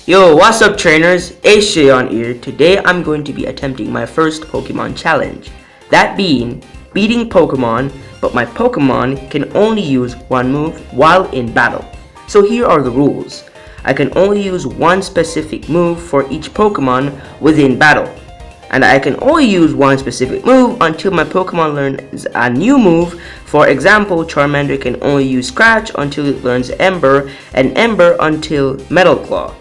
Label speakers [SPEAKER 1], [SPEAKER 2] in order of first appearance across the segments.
[SPEAKER 1] Yo, what's up trainers? AceJay on here. Today I'm going to be attempting my first Pokemon challenge. That being, beating Pokemon, but my Pokemon can only use one move while in battle. So here are the rules. I can only use one specific move for each Pokemon within battle. And I can only use one specific move until my Pokemon learns a new move. For example, Charmander can only use Scratch until it learns Ember, and Ember until Metal Claw,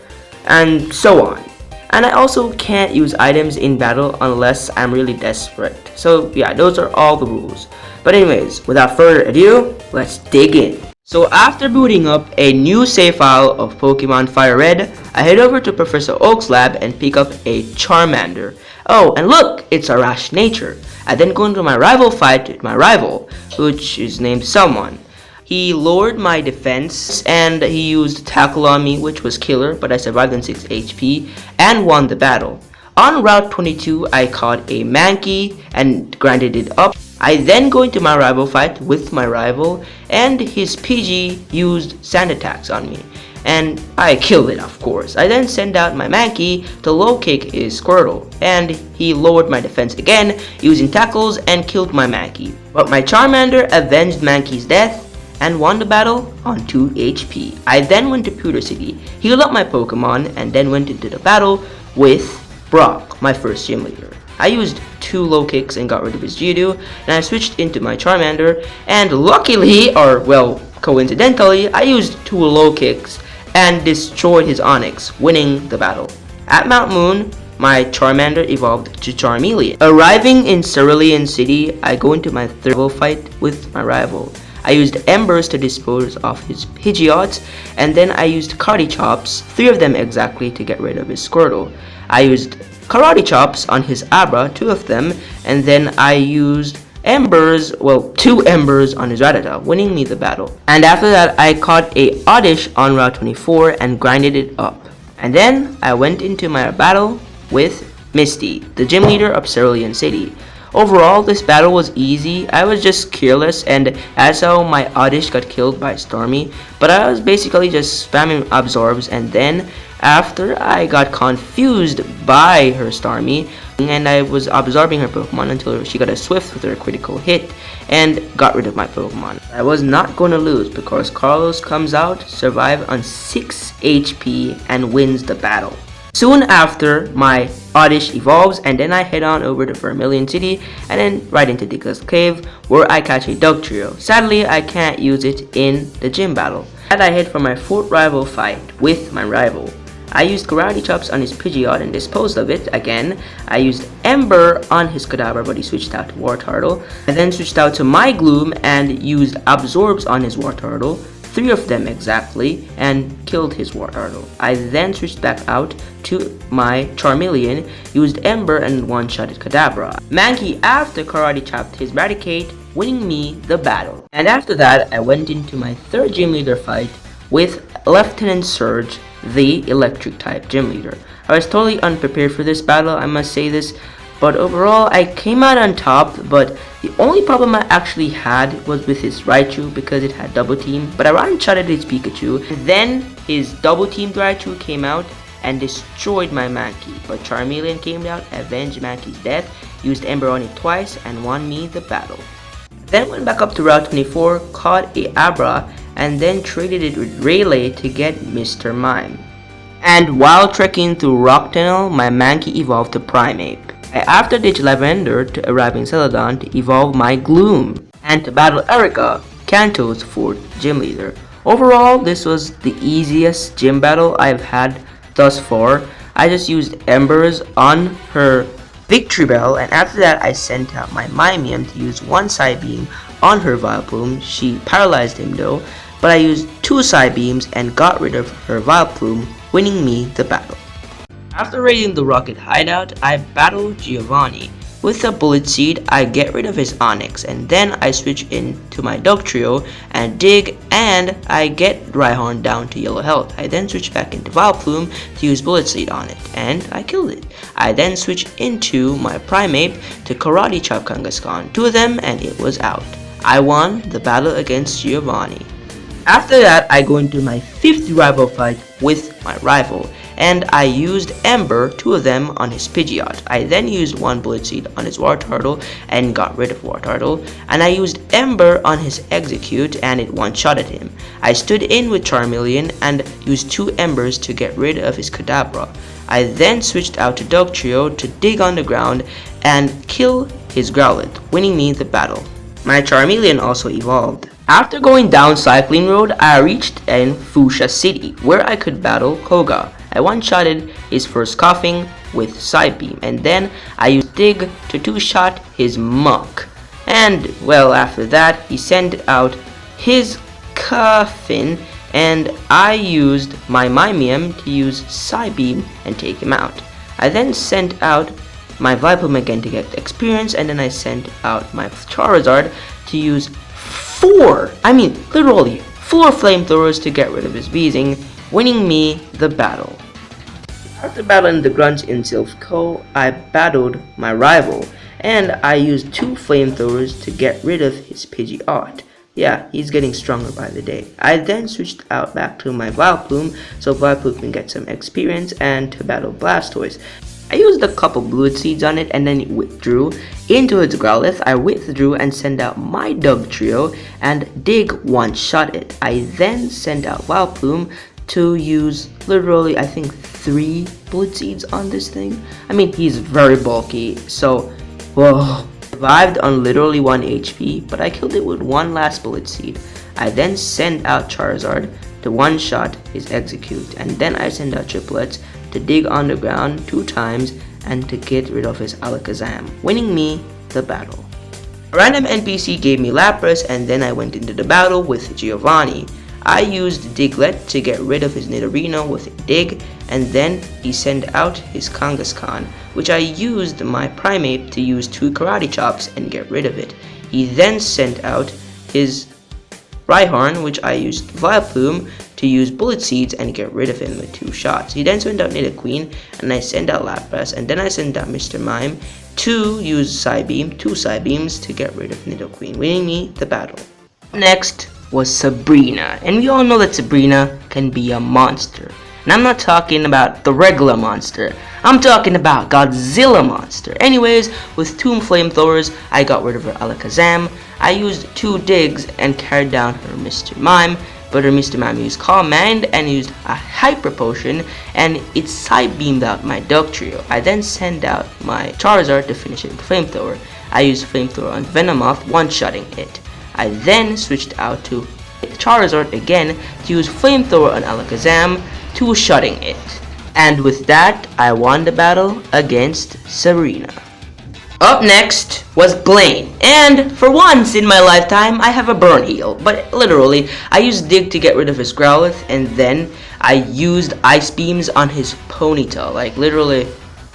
[SPEAKER 1] and so on. And I also can't use items in battle unless I'm really desperate. So yeah, those are all the rules. But anyways, without further ado, let's dig in. So after booting up a new save file of Pokemon Fire Red, I head over to Professor Oak's lab and pick up a Charmander. Oh, and look, it's a rash nature. I then go into my rival fight with my rival, which is named Someone. He lowered my defense and he used tackle on me, which was killer, but I survived on 6 HP and won the battle. On Route 22, I caught a Mankey and grinded it up. I then go into my rival fight with my rival, and his PG used sand attacks on me, and I killed it, of course. I then send out my Mankey to low kick his Squirtle, and he lowered my defense again using tackles and killed my Mankey. But my Charmander avenged Mankey's death and won the battle on 2 HP. I then went to Pewter City, healed up my Pokemon, and then went into the battle with Brock, my first gym leader. I used 2 low kicks and got rid of his Geodude, and I switched into my Charmander, and luckily, or well, coincidentally, I used 2 low kicks and destroyed his Onix, winning the battle. At Mount Moon, my Charmander evolved to Charmeleon. Arriving in Cerulean City, I go into my third rival fight with my rival. I used Embers to dispose of his Pidgeots, and then I used Karate Chops, 3 of them exactly, to get rid of his Squirtle. I used Karate Chops on his Abra, 2 of them, and then I used Embers, well, 2 Embers on his Rattata, winning me the battle. And after that, I caught a Oddish on Route 24 and grinded it up. And then I went into my battle with Misty, the gym leader of Cerulean City. Overall, this battle was easy. I was just careless, and that's how my Oddish got killed by Stormy. But I was basically just spamming absorbs, and then after I got confused by her Stormy, and I was absorbing her Pokemon until she got a Swift with her critical hit and got rid of my Pokemon. I was not going to lose because Carlos comes out, survives on 6 HP, and wins the battle. Soon after, my Oddish evolves, and then I head on over to Vermilion City and then right into Dika's Cave, where I catch a Dugtrio. Sadly, I can't use it in the gym battle. And I head for my 4th rival fight with my rival. I used Karate Chops on his Pidgeot and disposed of it again. I used Ember on his Kadabra, but he switched out to Wartortle. I then switched out to my Gloom and used Absorbs on his Wartortle, 3 of them exactly, and killed his Wartortle. I then switched back out to my Charmeleon, used Ember, and one-shotted Kadabra. Mankey after Karate Chopped his Raticate, winning me the battle. And after that, I went into my 3rd gym leader fight with Lieutenant Surge, the electric type gym leader. I was totally unprepared for this battle, I must say this, but overall I came out on top. But the only problem I actually had was with his Raichu because it had double team, but I one-shotted his Pikachu. Then his double teamed Raichu came out and destroyed my Mankey, but Charmeleon came out, avenged Mankey's death, used Ember on it twice, and won me the battle. Then went back up to Route 24, caught a Abra, and then traded it with Rayleigh to get Mr. Mime. And while trekking through Rock Tunnel, my Mankey evolved to Primeape. I after ditched Lavender to arrive in Celadon to evolve my Gloom, and to battle Erica, Kanto's 4th gym leader. Overall, this was the easiest gym battle I've had thus far. I just used Embers on her Victory Bell, and after that I sent out my Mimiam to use 1 Psybeam on her Vileplume. She paralyzed him though, but I used 2 Psybeams and got rid of her Vileplume, winning me the battle. After raiding the Rocket Hideout, I battled Giovanni. With a Bullet Seed, I get rid of his Onix, and then I switch into my Dugtrio and dig, and I get Rhyhorn down to yellow health. I then switch back into Vileplume to use Bullet Seed on it, and I killed it. I then switch into my Primeape to Karate Chop Kangaskhan, 2 of them, and it was out. I won the battle against Giovanni. After that, I go into my 5th rival fight with my rival, and I used Ember, 2 of them, on his Pidgeot. I then used 1 Bullet Seed on his Wartortle and got rid of Wartortle, and I used Ember on his Execute and it one-shotted him. I stood in with Charmeleon and used 2 Embers to get rid of his Kadabra. I then switched out to Dugtrio to dig on the ground and kill his Growlithe, winning me the battle. My Charmeleon also evolved. After going down Cycling Road, I reached in Fuchsia City, where I could battle Koga. I one-shotted his first Coughing with Psybeam, and then I used Dig to 2-shot his Muck. And, well, after that, he sent out his Coughing, and I used my Mimiam to use Psybeam and take him out. I then sent out my Vileplume again to get experience, and then I sent out my Charizard to use literally 4 flamethrowers to get rid of his Weezing, winning me the battle. After battling the grunts in Sylph Co, I battled my rival, and I used 2 flamethrowers to get rid of his Pidgeot. Yeah, he's getting stronger by the day. I then switched out back to my Vileplume so Vileplume can get some experience and to battle Blastoise. I used a couple Bullet Seeds on it and then it withdrew into its Growlithe. I withdrew and sent out my Dugtrio and Dig one-shot it. I then sent out Vileplume to use literally I think 3 Bullet Seeds on this thing. I mean, he's very bulky, so whoa. Survived on literally 1 HP, but I killed it with 1 last Bullet Seed. I then sent out Charizard to one-shot his Execute, and then I sent out Triplets to dig on the ground 2 times and to get rid of his Alakazam, winning me the battle. A random NPC gave me Lapras, and then I went into the battle with Giovanni. I used Diglett to get rid of his Nidorino with a Dig, and then he sent out his Kangaskhan, which I used my Primeape to use 2 Karate Chops and get rid of it. He then sent out his Rhyhorn, which I used Vileplume to use Bullet Seeds and get rid of him with 2 shots. He then sent out Nidoqueen, and I sent out Lapras, and then I sent out Mr. Mime to use Psybeam, 2 Psybeams to get rid of Nidoqueen, winning me the battle. Next was Sabrina, and we all know that Sabrina can be a monster. And I'm not talking about the regular monster, I'm talking about Godzilla monster. Anyways, with 2 flamethrowers, I got rid of her Alakazam. I used 2 digs and carried down her Mr. Mime, but her Mr. Mime used Calm Mind and used a Hyper Potion, and it side-beamed out my Dugtrio. I then sent out my Charizard to finish it with Flamethrower. I used Flamethrower on Venomoth, one-shotting it. I then switched out to Charizard again to use Flamethrower on Alakazam, 2-shotting it. And with that, I won the battle against Sabrina. Up next was Blaine, and for once in my lifetime, I have a burn heal, but literally, I used Dig to get rid of his Growlithe, and then I used Ice Beams on his Ponyta, like literally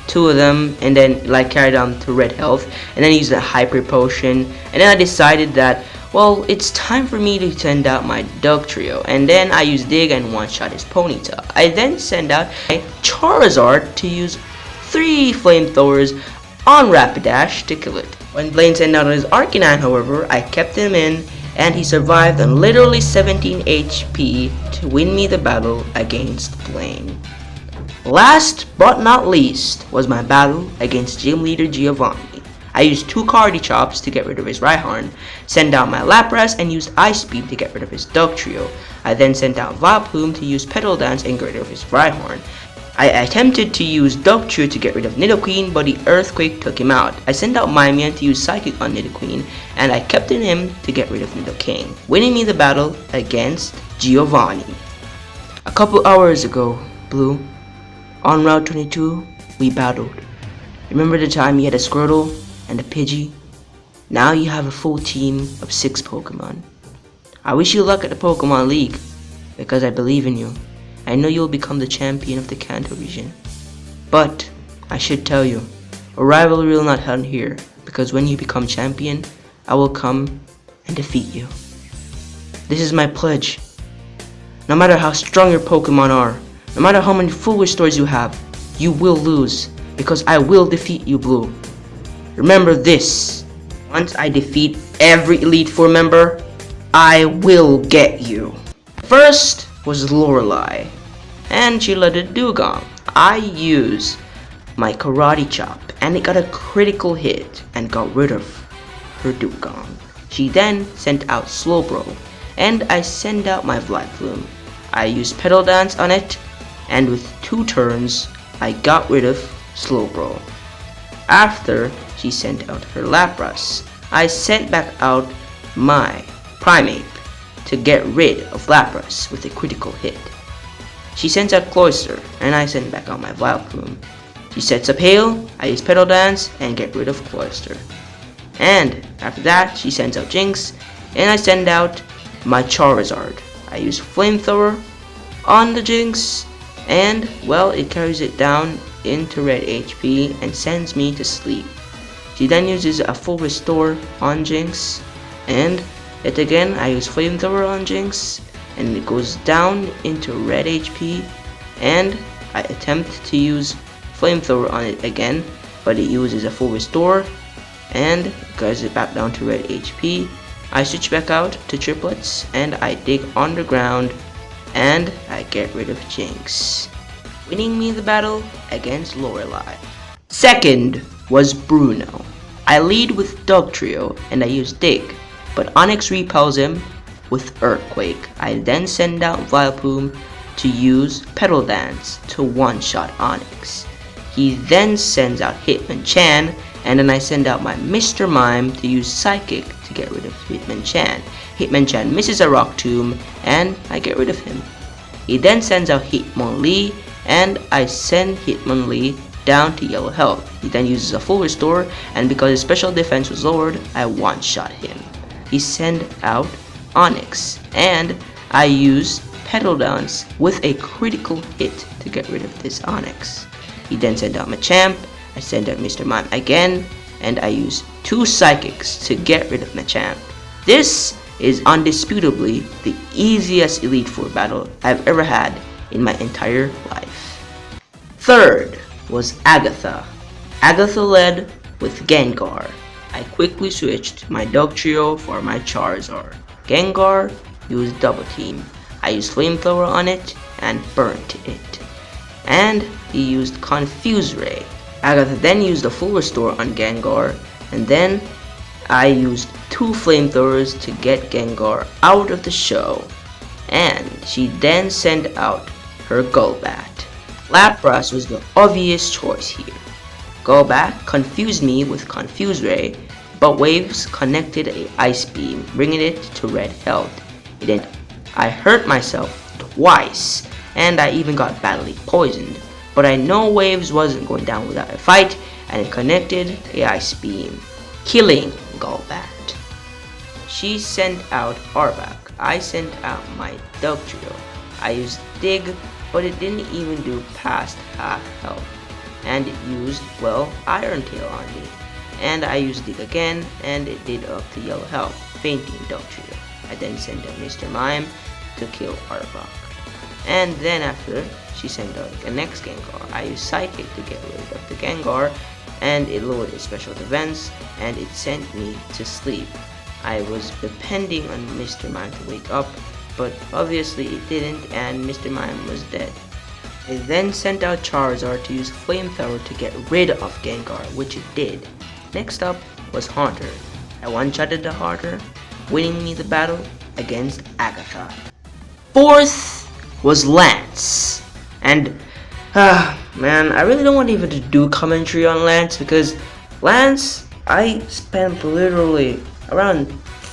[SPEAKER 1] 2 of them, and then like carried on to red health, and then used a Hyper Potion, and then I decided that, well, it's time for me to send out my Dugtrio, and then I used Dig and one-shot his Ponyta. I then send out my Charizard to use 3 flamethrowers on Rapidash to kill it. When Blaine sent out his Arcanine, however, I kept him in, and he survived on literally 17 HP to win me the battle against Blaine. Last but not least was my battle against Gym Leader Giovanni. I used 2 Karate Chops to get rid of his Rhyhorn, sent out my Lapras, and used Ice Beam to get rid of his Dugtrio. I then sent out Vileplume to use Petal Dance and get rid of his Rhyhorn. I attempted to use Dugtrio to get rid of Nidoqueen, but the Earthquake took him out. I sent out Mimian to use Psychic on Nidoqueen, and I kept in him to get rid of Nidoking, winning me the battle against Giovanni. A couple hours ago, Blue, on Route 22, we battled. Remember the time you had a Squirtle and a Pidgey? Now you have a full team of 6 Pokemon. I wish you luck at the Pokemon League, because I believe in you. I know you'll become the champion of the Kanto region. But, I should tell you, a rivalry will not end here, because when you become champion, I will come and defeat you. This is my pledge. No matter how strong your Pokemon are, no matter how many foolish stories you have, you will lose, because I will defeat you, Blue. Remember this, once I defeat every Elite Four member, I will get you. First was Lorelei, and she led a Dugong. I use my karate chop and it got a critical hit and got rid of her Dugong. She then sent out Slowbro and I send out my Vileplume. I used Petal Dance on it and with 2 turns I got rid of Slowbro. After she sent out her Lapras, I sent back out my Primeape to get rid of Lapras with a critical hit. She sends out Cloyster and I send back out my Vileplume. She sets up Hail, I use Petal Dance and get rid of Cloyster. And after that she sends out Jinx and I send out my Charizard. I use Flamethrower on the Jinx and well, it carries it down into red HP and sends me to sleep. She then uses a full restore on Jinx and yet again I use Flamethrower on Jinx and it goes down into red HP and I attempt to use Flamethrower on it again, but it uses a full restore and carries it back down to red HP. I switch back out to triplets and I dig underground and I get rid of Jinx, winning me the battle against Lorelei. Second was Bruno. I lead with Dugtrio and I use Dig, but Onix repels him with Earthquake. I then send out Vileplume to use Petal Dance to one-shot Onix. He then sends out Hitmonchan and then I send out my Mr. Mime to use Psychic to get rid of Hitmonchan. Hitmonchan misses a Rock Tomb and I get rid of him. He then sends out Hitmonlee and I send Hitmonlee down to yellow health. He then uses a full restore and because his special defense was lowered, I one-shot him. He sent out Onix and I use Petal Dance with a critical hit to get rid of this Onix. He then sent out Machamp, I send out Mr. Mime again and I use 2 Psychics to get rid of Machamp. This is undisputably the easiest Elite Four battle I've ever had in my entire life. Third was Agatha. Agatha led with Gengar. I quickly switched my Dugtrio for my Charizard. Gengar used Double Team. I used Flamethrower on it and burnt it. And he used Confuse Ray. Agatha then used a full restore on Gengar and then I used 2 Flamethrowers to get Gengar out of the show. And she then sent out her Golbat. Lapras was the obvious choice here. Golbat confused me with Confuse Ray, but Waves connected a Ice Beam, bringing it to red health. I hurt myself twice, and I even got badly poisoned, but I know Waves wasn't going down without a fight, and it connected a Ice Beam, killing Golbat. She sent out Arbok. I sent out my Dugtrio. I used Dig, but it didn't even do past half health, and it used, well, Iron Tail on me. And I used Dig again, and it did up to yellow health, fainting Dugtrio. I then sent out Mr. Mime to kill Arbok. And then after, she sent out the next Gengar. I used Psychic to get rid of the Gengar, and it lowered its special defense, and it sent me to sleep. I was depending on Mr. Mime to wake up, but obviously it didn't, and Mr. Mime was dead. I then sent out Charizard to use Flamethrower to get rid of Gengar, which it did. Next up was Haunter. I one-shotted the Haunter, winning me the battle against Agatha. Fourth was Lance. And, man, I really don't want even to do commentary on Lance because Lance, I spent literally around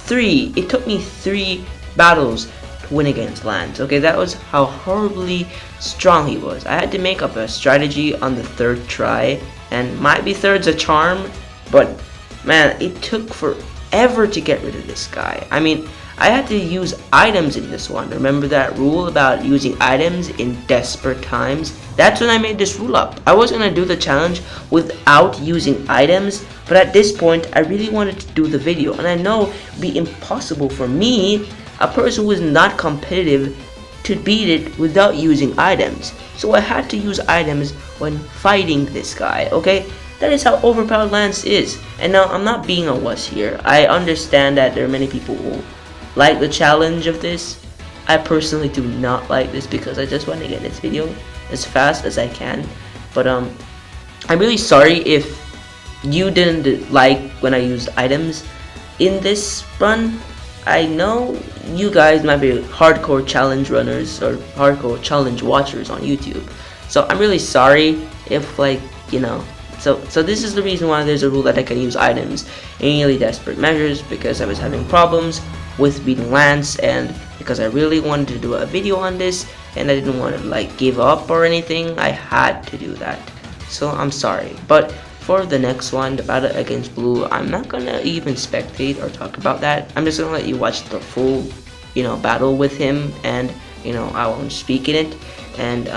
[SPEAKER 1] it took me 3 battles to win against Lance. Okay, that was how horribly strong he was. I had to make up a strategy on the 3rd try, and might be 3rd's a charm, but man, it took forever to get rid of this guy. I mean, I had to use items in this one. Remember that rule about using items in desperate times? That's when I made this rule up. I was gonna do the challenge without using items, but at this point, I really wanted to do the video, and I know it'd be impossible for me, a person who is not competitive, to beat it without using items. So I had to use items when fighting this guy, okay? That is how overpowered Lance is. And now, I'm not being a wuss here. I understand that there are many people who like the challenge of this. I personally do not like this because I just want to get this video as fast as I can. But I'm really sorry if you didn't like when I used items in this run. I know you guys might be hardcore challenge runners or hardcore challenge watchers on YouTube, so I'm really sorry if, like, you know. So this is the reason why there's a rule that I can use items in really desperate measures, because I was having problems with beating Lance, and because I really wanted to do a video on this and I didn't want to like give up or anything, I had to do that. So I'm sorry. But for the next one, the battle against Blue, I'm not gonna even spectate or talk about that. I'm just gonna let you watch the full, you know, battle with him, and you know, I won't speak in it. And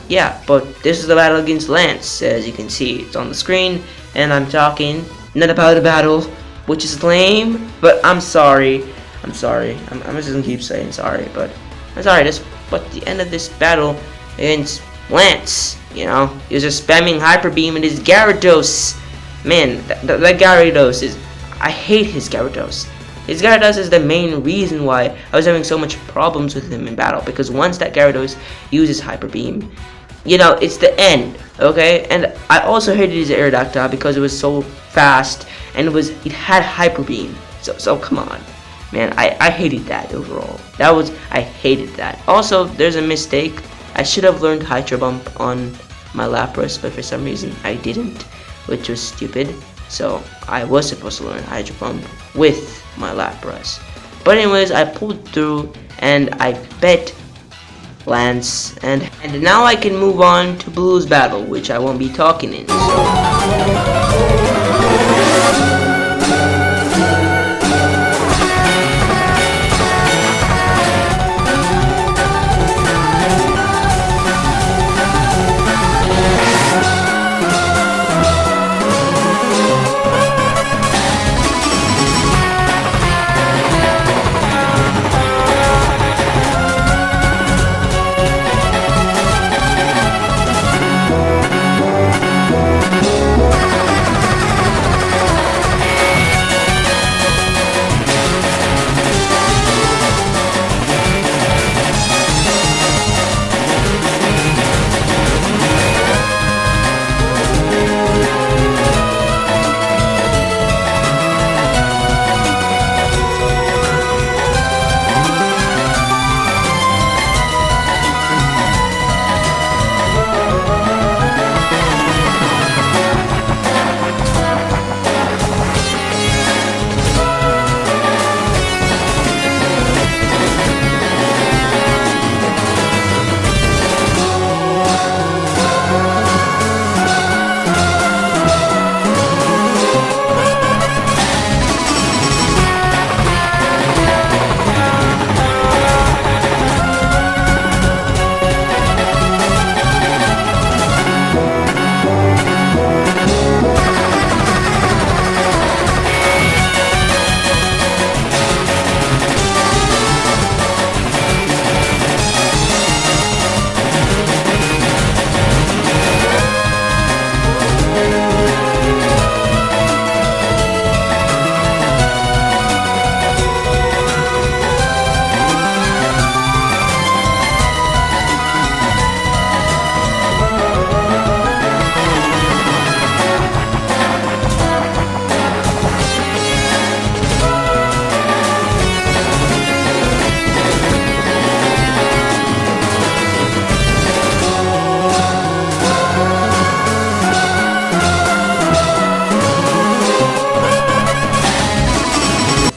[SPEAKER 1] yeah, but this is the battle against Lance. As you can see, it's on the screen, and I'm talking not about the battle, which is lame, but I'm sorry. I'm just gonna keep saying sorry, but I'm sorry. But the end of this battle against Lance, you know, he was just spamming Hyper Beam and his Gyarados. Man, that Gyarados is, I hate his Gyarados. His Gyarados is the main reason why I was having so much problems with him in battle, because once that Gyarados uses Hyper Beam, you know, it's the end, okay? And I also hated his Aerodactyl because it was so fast and it had Hyper Beam. So come on. Man, I hated that overall. I hated that. Also, there's a mistake. I should have learned Hydro Bump on my Lapras, but for some reason I didn't, which was stupid. So I was supposed to learn Hydro Bump with my Lapras. But anyways, I pulled through and I bet Lance, and now I can move on to Blue's battle, which I won't be talking in.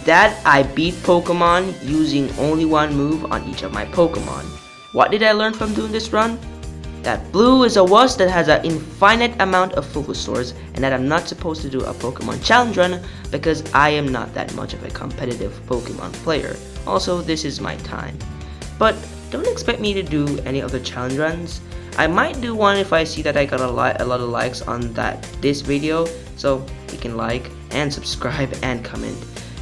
[SPEAKER 1] That I beat Pokemon using only one move on each of my Pokemon. What did I learn from doing this run? That Blue is a wuss that has an infinite amount of Bulbasaurs, and that I'm not supposed to do a Pokemon challenge run because I am not that much of a competitive Pokemon player. Also, this is my time. But don't expect me to do any other challenge runs. I might do one if I see that I got a lot of likes on this video, so you can like and subscribe and comment.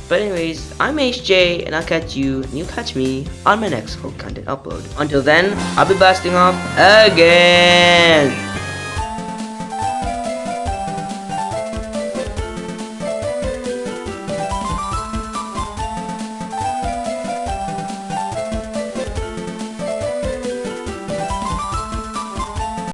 [SPEAKER 1] But anyways, I'm AceJay, and I'll catch you and you catch me on my next full content upload. Until then, I'll be blasting off again.